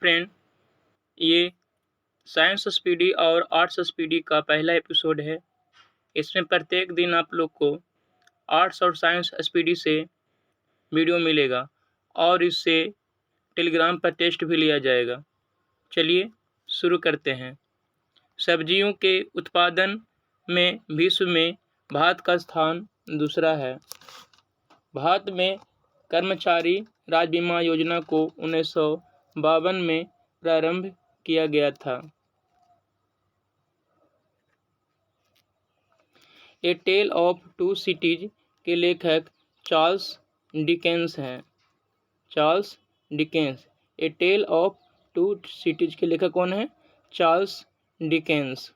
Friend, ये science speedy और arts speedy का पहला एपिसोड है। इसमें प्रत्येक दिन आप लोग को आर्ट्स और साइंस स्पीडी से वीडियो मिलेगा और इससे टेलीग्राम पर टेस्ट भी लिया जाएगा। चलिए शुरू करते हैं। सब्जियों के उत्पादन में विश्व में भारत का स्थान दूसरा है। भारत में कर्मचारी राज्य बीमा योजना को 1952 में प्रारंभ किया गया था। A tale of two cities के लेखक चार्ल्स डिकेंस हैं। Charles Dickens. A tale of two cities के लेखक कौन है? Charles Dickens.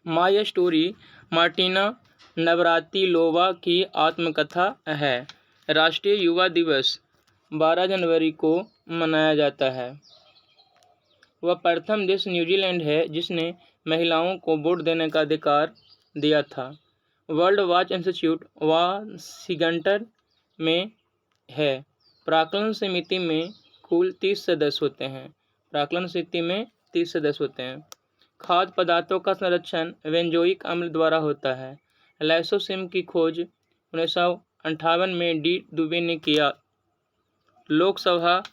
My story Martina Navratilova की आत्मकथा है। राष्ट्रीय युवा दिवस 12 जनवरी को मनाया जाता है। वह प्रथम देश न्यूजीलैंड है जिसने महिलाओं को वोट देने का अधिकार दिया था। वर्ल्ड वॉच इंस्टीट्यूट वाशिंगटन में है। प्राक्कलन समिति में कुल 30 सदस्य होते हैं। प्राक्कलन समिति में 30 सदस्य होते हैं। खाद्य पदार्थों का संरक्षण बेंजोइक अम्ल द्वारा होता है। लाइसोसिम की खोज 1958 में डी दुबे ने किया। लोकसभा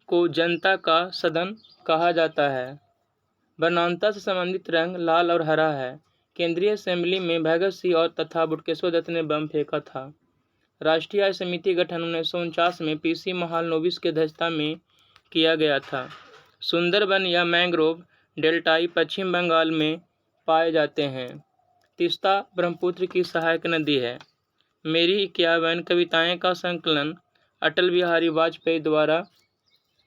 को जनता का सदन कहा जाता है। वर्णांता से संबंधित रंग लाल और हरा है। केंद्रीय असेंबली में भगत सिंह और तथा बटुकेश्वर दत्त ने बम फेंका था। राष्ट्रीय आय समिति गठन 1949 में पीसी महालनोबिस की अध्यक्षता में किया गया था। सुंदरबन या मैंग्रोव डेल्टाई पश्चिम बंगाल में पाए जाते हैं। तीस्ता ब्रह्मपुत्र की सहायक नदी है। मेरी 51 कविताएं का संकलन अटल बिहारी वाजपेयी द्वारा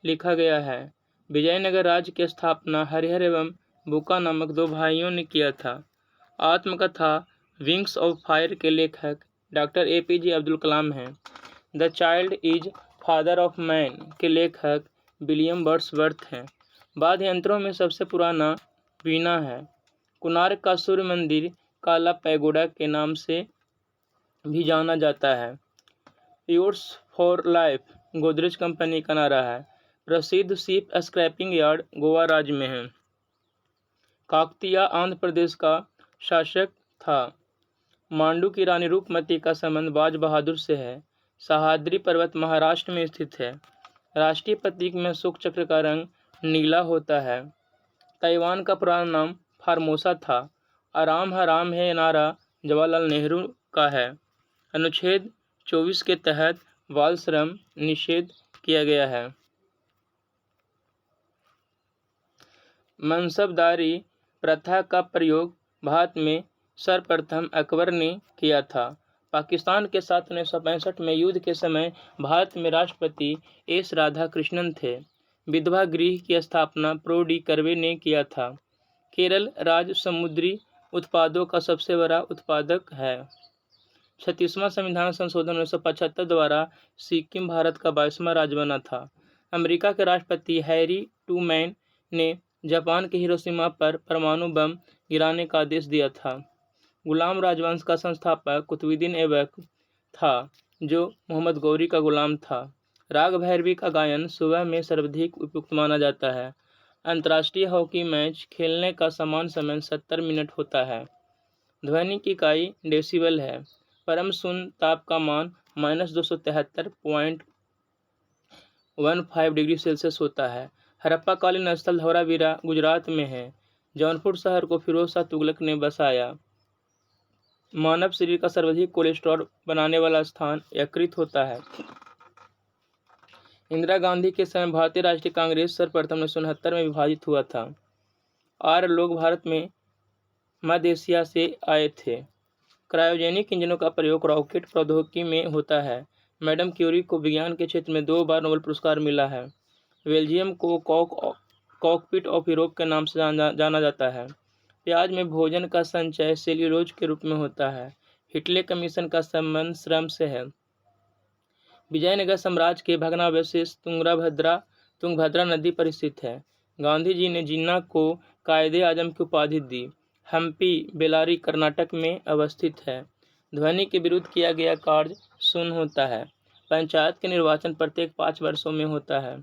लिखा गया है। विजयनगर राज्य की स्थापना हरिहर एवं बुका नामक दो भाइयों ने किया था। आत्मकथा विंग्स ऑफ फायर के लेखक डॉक्टर APJ अब्दुल कलाम हैं। The child is father of man के लेखक विलियम वर्ड्सवर्थ हैं। वाद्य यंत्रों में सबसे पुराना वीणा है। कोणार्क का सूर्य मंदिर काला पैगोडा के नाम से भी जाना जाता है। Yours for life Godrej company का नारा है। प्रसिद्ध शिप स्क्रैपिंग यार्ड गोवा राज्य में है। काकतीय आंध्र प्रदेश का शासक था। मांडू की रानी रूपमती का संबंध बाज बहादुर से है। सह्याद्री पर्वत महाराष्ट्र में स्थित है। राष्ट्रीय प्रतीक में अशोक चक्र का रंग नीला होता है। ताइवान का पुराना नाम फार्मोसा था। आराम हराम है नारा जवाहरलाल नेहरू का है। अनुच्छेद 24 के तहत बाल श्रम निषेध किया गया है। मनसबदारी प्रथा का प्रयोग भारत में सर्वप्रथम अकबर ने किया था। पाकिस्तान के साथ 1965 में युद्ध के समय भारत में राष्ट्रपति एस राधाकृष्णन थे। विधवा गृह की स्थापना प्रो डी कर्वे ने किया था। केरल राज्य समुद्री उत्पादों का सबसे बड़ा उत्पादक है। 36वां संविधान संशोधन 1975 द्वारा सिक्किम भारत का 22वां राज्य बना था। अमेरिका के राष्ट्रपति हैरी ट्रूमैन ने जापान के हिरोशिमा पर परमाणु बम गिराने का आदेश दिया था। गुलाम राजवंश का संस्थापक कुतुबुद्दीन ऐबक था जो मोहम्मद गौरी का गुलाम था। राग भैरवी का गायन सुबह में सर्वाधिक उपयुक्त माना जाता है। अंतर्राष्ट्रीय हॉकी मैच खेलने का समान समय 70 मिनट होता है। ध्वनि की इकाई डेसिबल है। परम शून्य ताप का मान -273.15 डिग्री सेल्सियस होता है। हड़प्पा कालीन स्थल धौलावीरा गुजरात में है। जौनपुर शहर को फिरोज शाह तुगलक ने बसाया। मानव शरीर का सर्वाधिक कोलेस्ट्रॉल बनाने वाला स्थान यकृत होता है। इंदिरा गांधी के समय भारतीय राष्ट्रीय कांग्रेस सर्वप्रथम 1969 में विभाजित हुआ था। आर्य लोग भारत में मध्य एशिया से आए थे। क्रायोजेनिक इंजनों का प्रयोग रॉकेट प्रौद्योगिकी में होता है। मैडम क्यूरी को विज्ञान के क्षेत्र में 2 बार नोबेल पुरस्कार मिला है। बेल्जियम को कॉकपिट ऑफ यूरोप के नाम से जाना जाता है। प्याज में भोजन का संचय सेल्यूलोज के रूप में होता है। हिटले कमीशन का संबंध श्रम से है। विजयनगर साम्राज्य के भग्नावशेष तुंगभद्रा नदी पर स्थित है। गांधी जी ने जिन्ना को कायदे आजम की उपाधि दी। हम्पी बेलारी कर्नाटक में अवस्थित है। ध्वनि के विरुद्ध किया गया कार्य शून्य होता है। पंचायत के निर्वाचन प्रत्येक 5 वर्षों में होता है।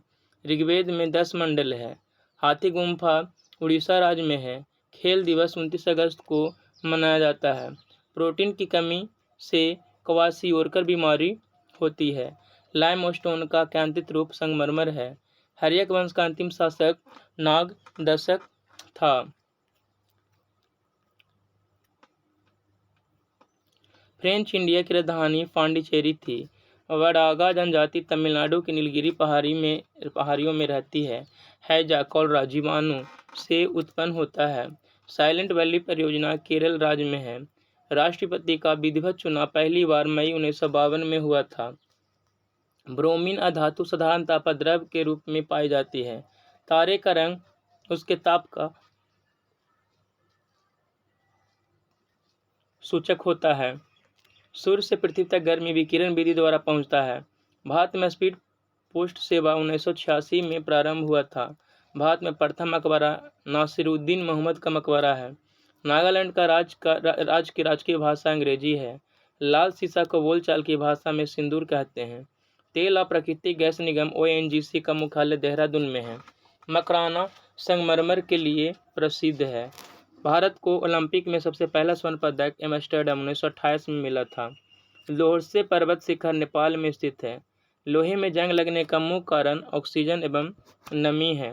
ऋग्वेद में 10 मंडल है। हाथी गुम्फा उड़ीसा राज्य में है। खेल दिवस 29 अगस्त को मनाया जाता है। प्रोटीन की कमी से क्वाशियोरकर बीमारी होती है। लाइमस्टोन का कैंतित रूप संगमरमर है। हर्यक वंश का अंतिम शासक नाग दशक था। फ्रेंच इंडिया की राजधानी पांडिचेरी थी। वडागा जनजाति तमिलनाडु की नीलगिरी पहाड़ियों में रहती है। हैजा कॉलरा जीवाणु से उत्पन्न होता है। साइलेंट वैली परियोजना केरल राज्य में है। राष्ट्रपति का विधिवत चुनाव पहली बार मई 1952 में हुआ था। ब्रोमीन अधातु साधारणतः अपद्रव्य के रूप में पाई जाती है। तारे का रंग उसके ताप का सूचक होता है। सूर्य से पृथ्वी तक गर्मी विकिरण विधि द्वारा पहुंचता है। भारत में स्पीड पोस्ट सेवा 1986 में प्रारंभ हुआ था। भारत में प्रथम मकबरा नासिरुद्दीन मोहम्मद का मकबरा है। नागालैंड का राज्य की राजकीय भाषा अंग्रेजी है। लाल सीसा को बोलचाल की भाषा में सिंदूर कहते हैं। तेल और प्राकृतिक गैस निगम ONGC का मुख्यालय देहरादून में है। मकराना संगमरमर के लिए प्रसिद्ध है। भारत को ओलंपिक में सबसे पहला स्वर्ण पदक एम्स्टर्डम 1928 में मिला था। लोहसे पर्वत शिखर नेपाल में स्थित है। लोहे में जंग लगने का मुख्य कारण ऑक्सीजन एवं नमी है।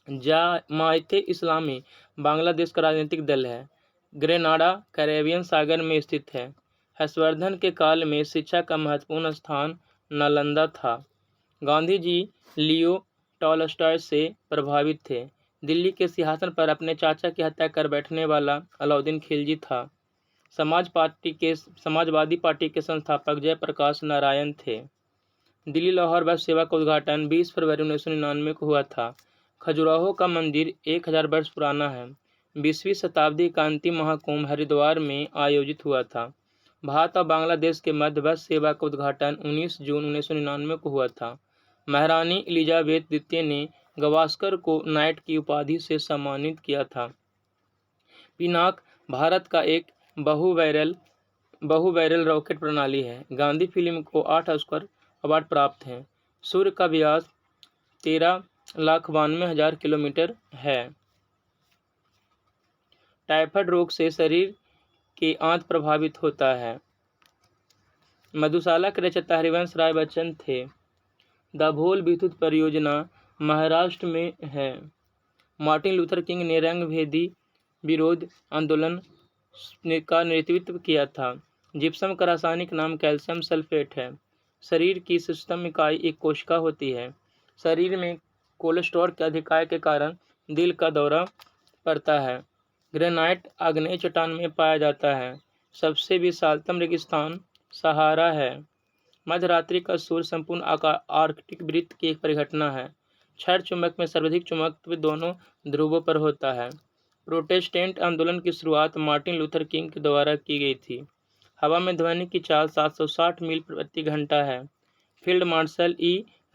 जमायते इस्लामी बांग्लादेश का राजनीतिक दल है। ग्रेनाडा कैरेबियन सागर में स्थित है। हर्षवर्धन के काल में शिक्षा का महत्वपूर्ण स्थान नालंदा था। गांधी जी लियो टॉलस्टॉय से प्रभावित थे। दिल्ली के सिंहासन पर अपने चाचा की हत्या कर बैठने वाला अलाउद्दीन खिलजी था। समाजवादी पार्टी के संस्थापक जयप्रकाश नारायण थे। दिल्ली लाहौर बस सेवा का उद्घाटन 20 फरवरी 1999 को हुआ था। खजुराहो का मंदिर 1000 वर्ष पुराना है। 20वीं शताब्दी का अंतिम महाकुंभ हरिद्वार में आयोजित हुआ था। भारत और बांग्लादेश के मध्य बस सेवा का उद्घाटन 19 जून 1999 को हुआ था। महारानी एलिजाबेथ द्वितीय ने गवास्कर को नाइट की उपाधि से सम्मानित किया था। पिनाक भारत का एक बहु बैरल रॉकेट प्रणाली है। गांधी फिल्म को 8 ऑस्कर अवार्ड प्राप्त हैं। सूर्य का व्यास 13,92,000 किलोमीटर है। टाइफाइड रोग से शरीर के आंत प्रभावित होता है। मधुशाला के रचयिता हरिवंश राय बच्चन थे। दाभोल विद्युत परियोजना महाराष्ट्र में है। मार्टिन लूथर किंग ने रंगभेदी विरोध आंदोलन का नेतृत्व किया था। जिप्सम का रासायनिक नाम कैल्शियम सल्फेट है। शरीर की सूक्ष्म इकाई एक कोशिका होती है। शरीर में कोलेस्ट्रॉल के अधिकार के कारण दिल का दौरा पड़ता है। ग्रेनाइट आग्नेय चट्टान में पाया जाता है। सबसे विशालतम रेगिस्तान सहारा है। मध्यरात्रि का सूर्य संपूर्ण आर्कटिक वृत्त की एक परिघटना है। क्षण चुंबक में सर्वाधिक चुंबकत्व दोनों ध्रुवों पर होता है। प्रोटेस्टेंट आंदोलन की शुरुआत मार्टिन लूथर किंग के द्वारा की गई थी। हवा में ध्वनि की चाल 760 मील प्रति घंटा है। फील्ड मार्शल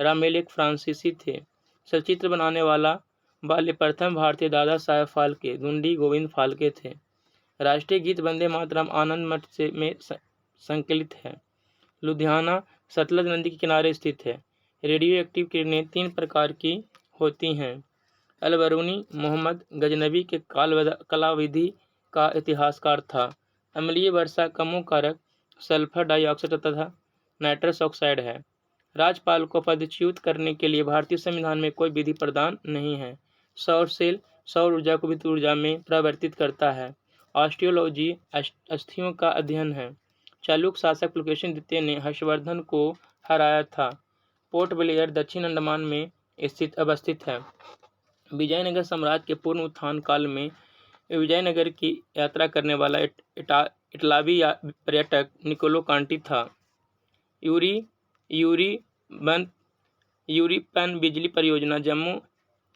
रामेल फ्रांसीसी थे। चलचित्र बनाने वाले प्रथम भारतीय दादा साहेब फाल्के धुंडी गोविंद फाल्के थे। राष्ट्रीय गीत वंदे मातरम आनंद मठ में संकलित है। लुधियाना सतलज नदी के किनारे स्थित है। रेडियो एक्टिव किरणें 3 प्रकार की होती हैं। अलबरूनी मोहम्मद गजनबी के कलाविधि का इतिहासकार था। अम्लीय वर्षा का मुख्य कारक सल्फर डाइऑक्साइड तथा नाइट्रस ऑक्साइड है। राज्यपाल को पदच्युत करने के लिए भारतीय संविधान में कोई विधि प्रदान नहीं है। सौर सेल सौर ऊर्जा को विद्युत ऊर्जा में परिवर्तित करता है। ऑस्टियोलॉजी अस्थियों का अध्ययन है। चालुक्य शासक पुलकेशिन द्वितीय ने हर्षवर्धन को हराया था। पोर्ट ब्लेयर दक्षिण अंडमान में अवस्थित है। विजयनगर साम्राज्य के पूर्ण उत्थान काल में विजयनगर की यात्रा करने वाला इटालवी पर्यटक निकोलो कांटी था। यूरोपन बिजली परियोजना जम्मू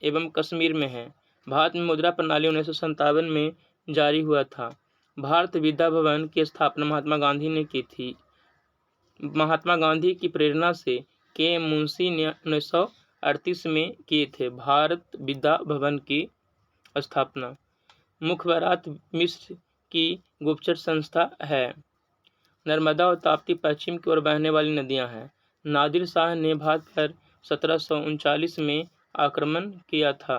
एवं कश्मीर में है। भारत में मुद्रा प्रणाली 1957 में जारी हुआ था। भारत विद्या भवन की स्थापना महात्मा गांधी ने की थी। महात्मा गांधी की प्रेरणा से के मुंशी ने 1938 में किए थे भारत विद्या भवन की स्थापना। मुखबरात मिस्र की गुप्तचर संस्था है। नर्मदा और ताप्ती पश्चिम की ओर बहने वाली नदियां हैं। नादिर शाह ने भारत पर 1739 में आक्रमण किया था।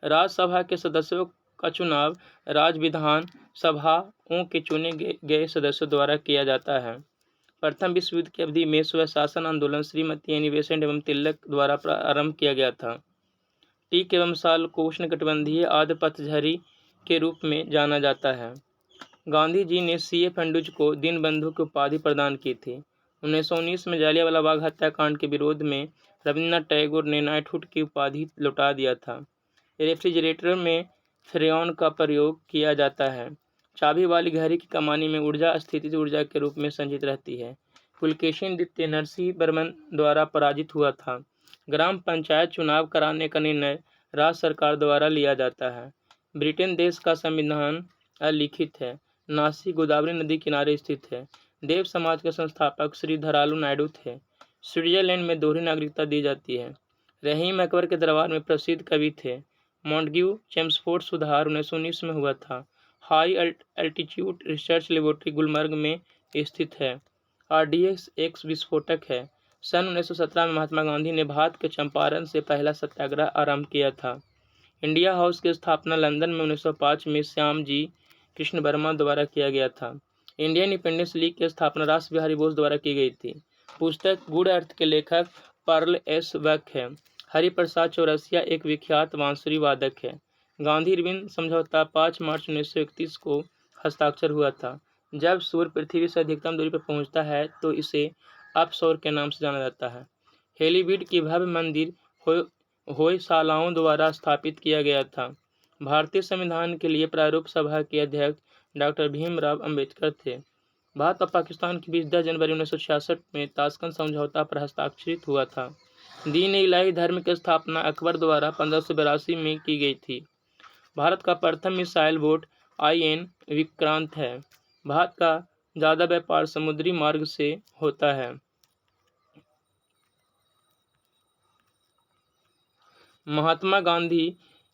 राज्यसभा के सदस्यों का चुनाव राज्य विधान सभाओं के चुने गए सदस्यों द्वारा किया जाता है। प्रथम विश्व युद्ध की अवधि में स्वशासन आंदोलन श्रीमती एनी बेसेंट एवं तिलक द्वारा प्रारंभ किया गया था। टीक एवं साल को उष्णकटिबंधीय आर्द्र पतझड़ी के रूप में जाना जाता है। गांधी जी ने C.A. फंडूज को दीनबंधु की उपाधि प्रदान की थी। 1919 में जालियांवाला बाग हत्याकांड के विरोध में रविन्द्रनाथ टैगोर ने नाइटहुड की उपाधि लौटा दिया था। रेफ्रिजरेटर में फ्रेऑन का प्रयोग किया जाता है। चाबी वाली घड़ी की कमानी में ऊर्जा स्थितिज ऊर्जा के रूप में संचित रहती है। पुलकेशिन द्वितीय नरसिंह वर्मन द्वारा पराजित हुआ था। ग्राम पंचायत चुनाव कराने का निर्णय राज्य सरकार द्वारा लिया जाता है। ब्रिटेन देश का संविधान अलिखित है। नासिक गोदावरी नदी किनारे स्थित है। देव समाज के संस्थापक श्री धरालू नायडू थे। स्विट्जरलैंड में दोहरी नागरिकता दी जाती है। रहीम अकबर के दरबार में प्रसिद्ध कवि थे। मॉन्टग्यू चेम्सफोर्ड सुधार 1919 में हुआ था। High altitude research laboratory Gulmarg में स्थित है। RDX एक विस्फोटक है। सन 1917 में महात्मा गांधी ने भारत के चंपारण से पहला सत्याग्रह आरंभ किया था। इंडिया हाउस की स्थापना लंदन में 1905 में श्याम जी कृष्ण वर्मा द्वारा किया गया था। इंडियन इंडिपेंडेंस लीग की स्थापना रास बिहारी बोस द्वारा की गई थी। पुस्तक गुड अर्थ के लेखक पर्ल एस वक है। हरिप्रसाद चौरसिया एक विख्यात बांसुरी वादक है। गांधी अरविंद समझौता 5 मार्च 1931 को हस्ताक्षर हुआ था। जब सूर्य पृथ्वी से अधिकतम दूरी पर पहुंचता है तो इसे अपसौर के नाम से जाना जाता है। हेलीवीड की भव्य मंदिर होयसालाओं द्वारा स्थापित किया गया था। भारतीय संविधान के लिए प्रारूप सभा के अध्यक्ष डॉक्टर भीमराव अंबेडकर थे। भारत और पाकिस्तान के बीच 10 जनवरी 1966 में ताशकंद समझौता पर हस्ताक्षरित हुआ था। दीन इलाही धर्म की स्थापना अकबर द्वारा 1582 में की गई थी। भारत का प्रथम मिसाइल बोट IN विक्रांत है। भारत का ज़्यादा व्यापार समुद्री मार्ग से होता है। महात्मा गांधी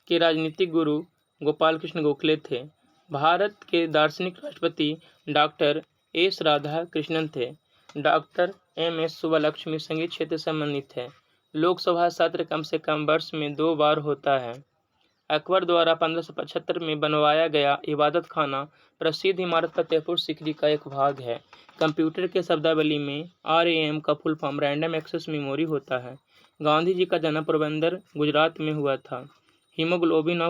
के राजनीतिक गुरु गोपाल कृष्ण गोखले थे। भारत के दार्शनिक राष्ट्रपति डॉक्टर S. राधा कृष्णन थे। Doctor MS. सुब्बलक्ष्मी संगीत क्षेत्र से संबंधित है। लोकसभा सत्र कम से कम वर्ष में 2 बार होता है। अकबर द्वारा 1575 में बनवाया गया इबादत खाना प्रसिद्ध इमारत फतेहपुर सीकरी का एक भाग है। कंप्यूटर के शब्दावली में RAM का full form random access memory होता है। गांधी जी का जन्म पोरबंदर गुजरात में हुआ था। हीमोग्लोबिन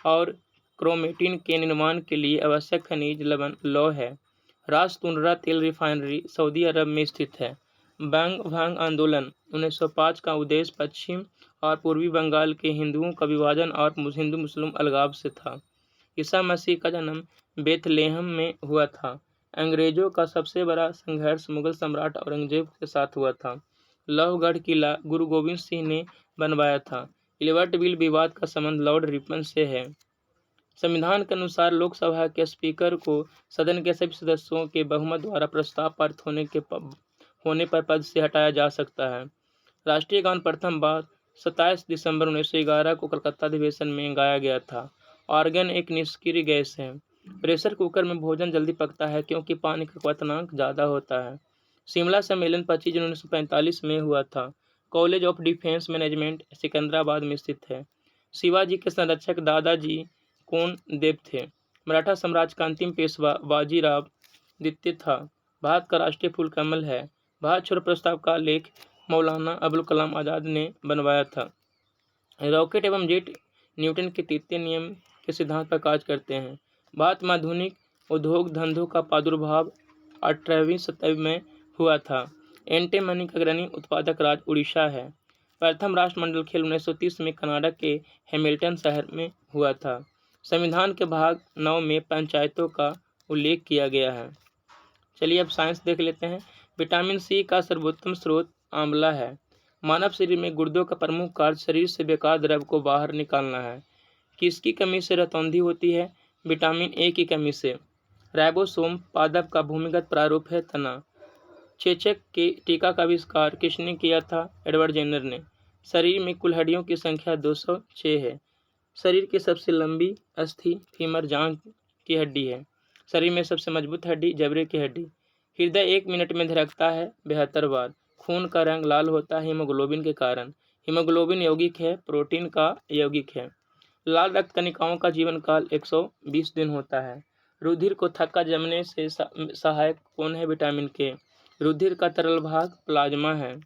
और क्रोमेटिन के निर्माण के लिए आवश्यक खनिज लवण लौह है। राजतुंड्रा तेल रिफाइनरी सऊदी अरब में स्थित है। बंग आंदोलन 1905 का उद्देश्य पश्चिम और पूर्वी बंगाल के हिंदुओं का विभाजन और हिंदू मुस्लिम अलगाव से था। ईसा मसीह का जन्म बेथलेहम में हुआ था। अंग्रेजों का सबसे बड़ा संघर्ष मुगल सम्राट औरंगजेब के साथ हुआ था। लौहगढ़ किला गुरु गोविंद सिंह ने बनवाया था। इलिवर्ट बिल विवाद का संबंध लॉर्ड रिपन से है। संविधान के अनुसार लोकसभा के स्पीकर को सदन के सभी सदस्यों के बहुमत द्वारा प्रस्ताव पारित होने पर पद से हटाया जा सकता है। राष्ट्रीय गान प्रथम बार 27 दिसंबर 1911 को कलकत्ता अधिवेशन में गाया गया था। आर्गन एक निष्क्रिय गैस है। प्रेशर कुकर में भोजन जल्दी पकता है क्योंकि पानी का क्वथनांक ज़्यादा होता है। शिमला सम्मेलन 25 जून 1945 में हुआ था। College of defence management Secunderabad में स्थित है। शिवाजी के संरक्षक दादाजी कोंडदेव थे। मराठा साम्राज्य का अंतिम पेशवा बाजीराव द्वितीय था। भारत का राष्ट्रीय फूल कमल है। भारत छोड़ो प्रस्ताव का लेख मौलाना अबुल कलाम आज़ाद ने बनवाया था। रॉकेट एवं जेट न्यूटन के तृतीय नियम के सिद्धांत पर कार्य करते हैं। भारत में आधुनिक उद्योग धंधों का प्रादुर्भाव 18वीं शताब्दी में हुआ था। एंटीमनी का अग्रणी उत्पादक राज्य उड़ीसा है। प्रथम राष्ट्रमंडल खेल 1930 में कनाडा के हैमिल्टन शहर में हुआ था। संविधान के भाग 9 में पंचायतों का उल्लेख किया गया है। चलिए अब साइंस देख लेते हैं। विटामिन C का सर्वोत्तम स्रोत आंवला है। मानव शरीर में गुर्दों का प्रमुख कार्य शरीर से बेकार द्रव को बाहर निकालना है। किसकी कमी से रतौंधी होती है? विटामिन A की कमी से। राइबोसोम पादप का भूमिगत प्रारूप है तना। चेचक के टीका का आविष्कार किसने किया था? एडवर्ड जेनर ने। शरीर में कुल हड्डियों की संख्या 206 है। शरीर की सबसे लंबी अस्थि फीमर जांघ की हड्डी है। शरीर में सबसे मजबूत हड्डी जबड़े की हड्डी। हृदय 1 मिनट में धड़कता है 72 बार। खून का रंग लाल होता है हीमोग्लोबिन के कारण। हीमोग्लोबिन यौगिक है, प्रोटीन का यौगिक है। लाल रक्त कणिकाओं का जीवन काल 120 दिन होता है। रुधिर को थक्का जमने से सहायक कौन है? विटामिन के। रुधिर का तरल भाग प्लाज्मा है।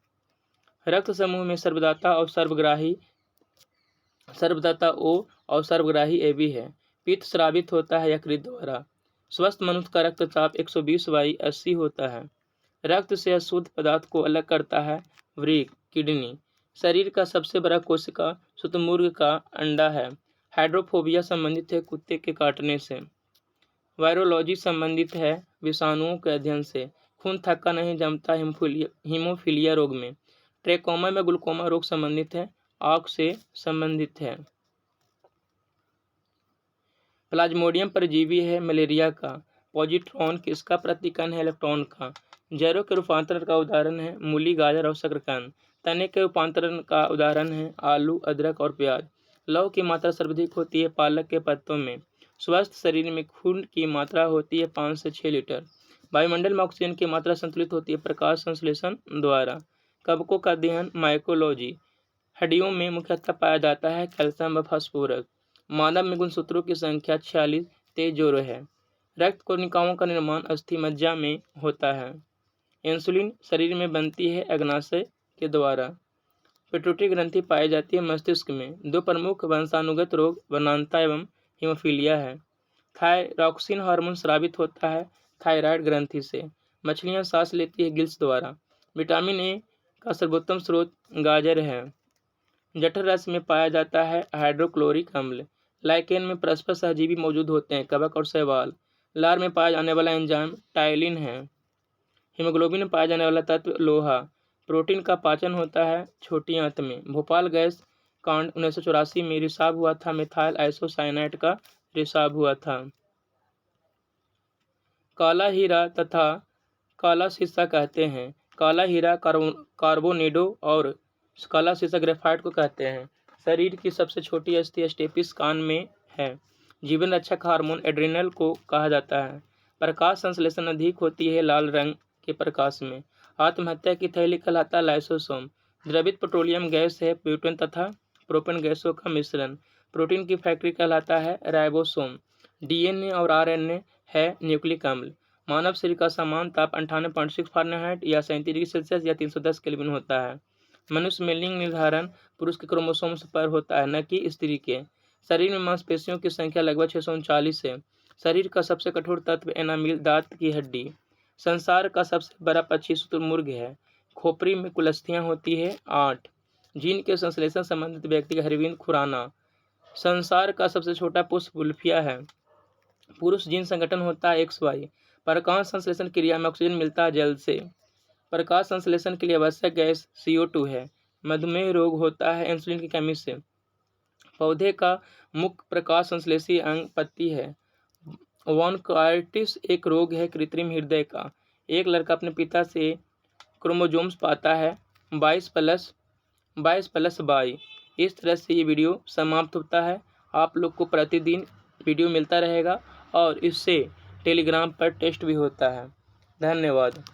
रक्त समूह में सर्वदाता और सर्वदाता O और सर्वग्राही AB है। पित्त स्रावित होता है यकृत द्वारा। स्वस्थ मनुष्य का रक्तचाप 120/80 होता है। रक्त से अशुद्ध पदार्थ को अलग करता है वृक्क, किडनी। शरीर का सबसे बड़ा कोशिका शुतुरमुर्ग का अंडा है। हाइड्रोफोबिया संबंधित है कुत्ते के काटने से। वायरोलॉजी संबंधित है विषाणुओं के अध्ययन से। खून थक्का नहीं जमता हीमोफीलिया रोग में। ट्रेकोमा में ग्लूकोमा रोग संबंधित है, आँख से संबंधित है। प्लाज्मोडियम परजीवी है मलेरिया का। पॉजिट्रॉन किसका प्रतिकण है? इलेक्ट्रॉन का। जड़ों के रूपांतरण का उदाहरण है मूली, गाजर और शकरकंद। तने के रूपांतरण का उदाहरण है आलू, अदरक और प्याज। लौह की मात्रा सर्वाधिक होती है पालक के पत्तों में। स्वस्थ शरीर में खून की मात्रा होती है 5 से 6 लीटर। वायुमंडल में ऑक्सीजन की मात्रा संतुलित होती है प्रकाश संश्लेषण द्वारा। कवकों का अध्ययन माइकोलॉजी। हड्डियों में मुख्यतः पाया जाता है कैल्शियम व फास्फोरस। मानव में गुणसूत्रों की संख्या 46 तेज जोड़े है। रक्त कोशिकाओं का निर्माण अस्थि मज्जा में होता है। इंसुलिन शरीर में बनती है अग्नाशय के द्वारा। पिट्यूटरी ग्रंथि पाई जाती है मस्तिष्क में। 2 प्रमुख वंशानुगत रोग वनांता एवं हीमोफीलिया है। थायरॉक्सिन हार्मोन स्रावित होता है थायराइड ग्रंथि से। मछलियां सांस लेती है गिल्स द्वारा। विटामिन ए का सर्वोत्तम स्रोत गाजर है। जठर रस में पाया जाता है हाइड्रोक्लोरिक अम्ल। लाइकेन में परस्पर सहजीवी मौजूद होते हैं कवक और शैवाल। लार में पाया जाने वाला एंजाइम टाइलिन है। हीमोग्लोबिन में पाया जाने वाला तत्व लोहा। प्रोटीन का पाचन होता है छोटी आंत में। भोपाल गैस कांड 1984 में रिसाव हुआ था। मिथाइल आइसोसाइनाइड का रिसाव हुआ था। काला हीरा तथा काला शीशा कहते हैं। काला हीरा कार्बोनेडो और काला शीशा ग्रेफाइट को कहते हैं। शरीर की सबसे छोटी अस्थि स्टेपिस कान में है। जीवन रक्षक हार्मोन एड्रिनल को कहा जाता है। प्रकाश संश्लेषण अधिक होती है लाल रंग के प्रकाश में। आत्महत्या की थैली कहलाता है लाइसोसोम। द्रवित पेट्रोलियम गैस है ब्यूटेन तथा प्रोपेन गैसों का मिश्रण। प्रोटीन की फैक्ट्री कहलाता है राइबोसोम। डीएनए और आरएनए है न्यूक्लिक अम्ल। मानव शरीर का सामान्य ताप 98.6 फ़ारेनहाइट या 37 डिग्री सेल्सियस या 310 केल्विन होता है। मनुष्य में लिंग निर्धारण पुरुष के क्रोमोसोम्स पर होता है न कि स्त्री के। शरीर में मांसपेशियों की संख्या लगभग 639 है। शरीर का सबसे कठोर तत्व एनामिल दांत की हड्डी। संसार का सबसे बड़ा पक्षी शुतुरमुर्ग है। खोपड़ी में कुल अस्थियां होती है 8। जीन के संश्लेषण संबंधित व्यक्ति अरविंद खुराना। संसार का सबसे छोटा पुष्प वुल्फिया है। पुरुष जीन संगठन होता है XY। प्रकाश संश्लेषण क्रिया में ऑक्सीजन मिलता है जल से। प्रकाश संश्लेषण के लिए आवश्यक गैस CO2 है। मधुमेह रोग होता है इंसुलिन की कमी से। पौधे का मुख्य प्रकाश संश्लेषी अंग पत्ती है। वॉनकार्टिस एक रोग है कृत्रिम हृदय का। एक लड़का अपने पिता से क्रोमोजोम्स पाता है 22+22। इस तरह से ये वीडियो समाप्त होता है। आप लोग को प्रतिदिन वीडियो मिलता रहेगा और इससे टेलीग्राम पर टेस्ट भी होता है। धन्यवाद।